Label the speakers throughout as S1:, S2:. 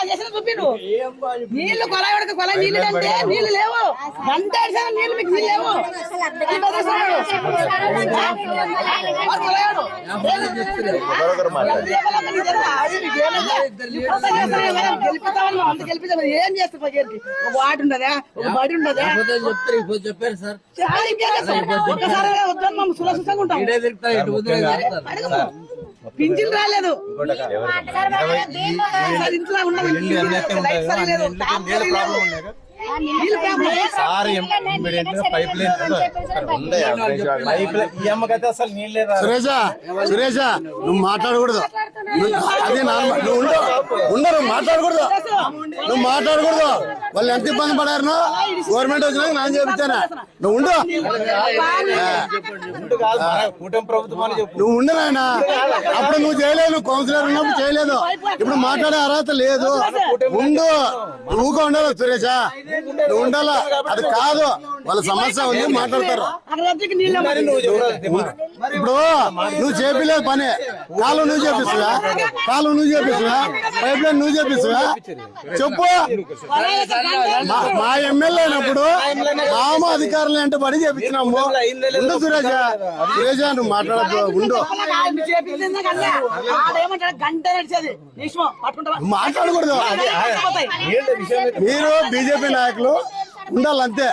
S1: చేసిన చూపిండు నీళ్లు కొలాయి కొలాయి నీళ్ళు అంటే నీళ్లు లేవు గంట నీళ్లు మీకు నీళ్ళు లేవు ఏం చేస్తా వాటి ఉండదా బడి ఉండదా
S2: చెప్పారు సార్
S1: ఒకసారి వద్దాం సులసంగా ఉంటాం పింఛన్ రాలేదు ఇంట్లో
S3: సురేష నువ్వు మాట్లాడకూడదు అదే నువ్వు ఉండరు మాట్లాడకూడదు నువ్వు మాట్లాడకూడదు వాళ్ళు ఎంత ఇబ్బంది పడారు గవర్నమెంట్ వచ్చినాక నేను చెప్తాను నువ్వు ఉండు నువ్వు ఉండు నాయన అప్పుడు నువ్వు చేయలేదు కౌన్సిలర్ ఉన్నప్పుడు చేయలేదు ఇప్పుడు మాట్లాడే అర్హత లేదు ఉండు నువ్వుగా ఉండాలి సురేష నువ్వు ఉండాలా అది కాదు వాళ్ళ సమస్య ఉంది మాట్లాడతారు ఇప్పుడు నువ్వు చేపిలేదు పని కాలు నువ్వు చేపిస్తువా పైప్ లైన్ నువ్వు చేపిస్తువా చెప్పు మా ఎమ్మెల్యే అయినప్పుడు మామ అధికారులు అంటే పడి చేపించినాము ఉండు సురేష నువ్వు మాట్లాడద్దు ఉండు మాట్లాడకూడదు మీరు బీజేపీ నాయకులు ఉండాలంతే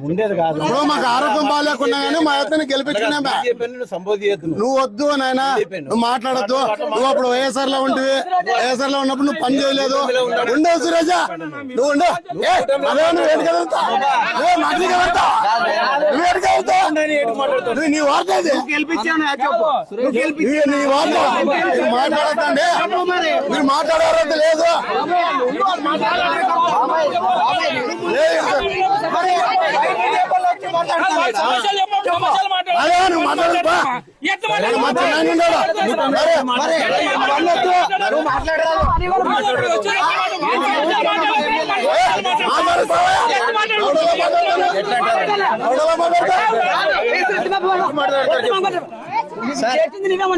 S4: ఉండేది కాదు
S3: ఇప్పుడు మాకు ఆరోగ్యం బాగాలేకున్నా గానీ మా అతన్ని గెలిపించుకున్నా నువ్వు వద్దు నాయన నువ్వు మాట్లాడద్దు నువ్వు అప్పుడు వైఎస్ఆర్ లో ఉంటివి వైఎస్ఆర్ లో ఉన్నప్పుడు నువ్వు పని చేయలేదు ఉండవు సురేష నువ్వు ఉండు అదే నువ్వు ఏడుకెళ్తా నువ్వు మాట్లాడగలుగుతా నువ్వు ఏడుకెళ్తా నువ్వు నీ వార్త నీ వార్త మీరు మాట్లాడకండి మీరు మాట్లాడే లేదు అదే నువ్వు మాట్లాడదు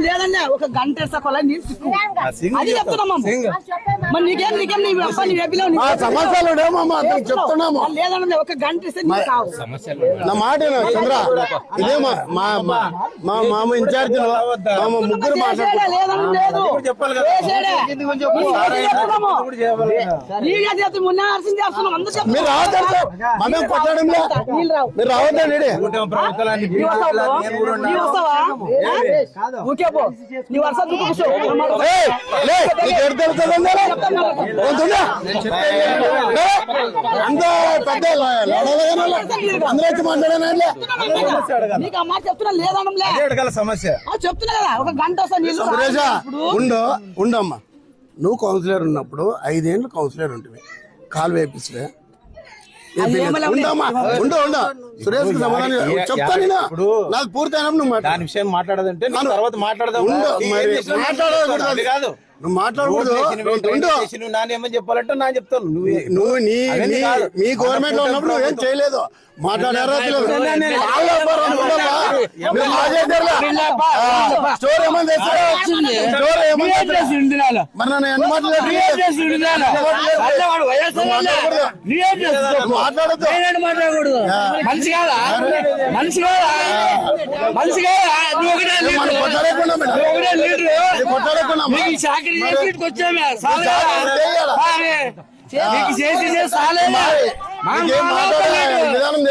S1: లేదన్నా ఒక గంట అది చెప్తున్నాము మరి నీకేం
S3: సమస్యలు చెప్తున్నాము
S1: లేదన్నా ఒక గంట ఇస్తే
S3: నా మాట చంద్ర ఇదే మా మామ ఇన్ఛార్జ్ ముగ్గురు మీరు రావద్దు మనం కొట్టడంలో మీరు రావద్దండి అంత పెద్ద అందరూ వచ్చి మాట్లాడాలి
S4: సమస్య
S1: చెప్తున్నా కదా ఒక గంట
S3: సురేష ఉండమ్మా నువ్వు కౌన్సిలర్ ఉన్నప్పుడు 5 ఏళ్ళు కౌన్సిలర్ ఉంటుంది కాలు వేపిస్తే ఉండమ్మా ఉండు సురేష్ చెప్తాను నాకు పూర్తయినప్పుడు నువ్వు
S4: దాని విషయం మాట్లాడదంటే తర్వాత మాట్లాడదాం
S3: మాట్లాడకూడదు
S4: కాదు
S3: నువ్వు మాట్లాడకూడదు
S4: నానేమని చెప్పాలంటే నా చెప్తాను
S3: నువ్వు మీ గవర్నమెంట్ లో ఉన్నప్పుడు నువ్వేం చేయలేదు మాట్లాడారా స్టోర్ ఏమని మరి నన్ను ఎన్ని
S2: మాట్లాడకూడదు మనిషి కాదా
S3: విధానం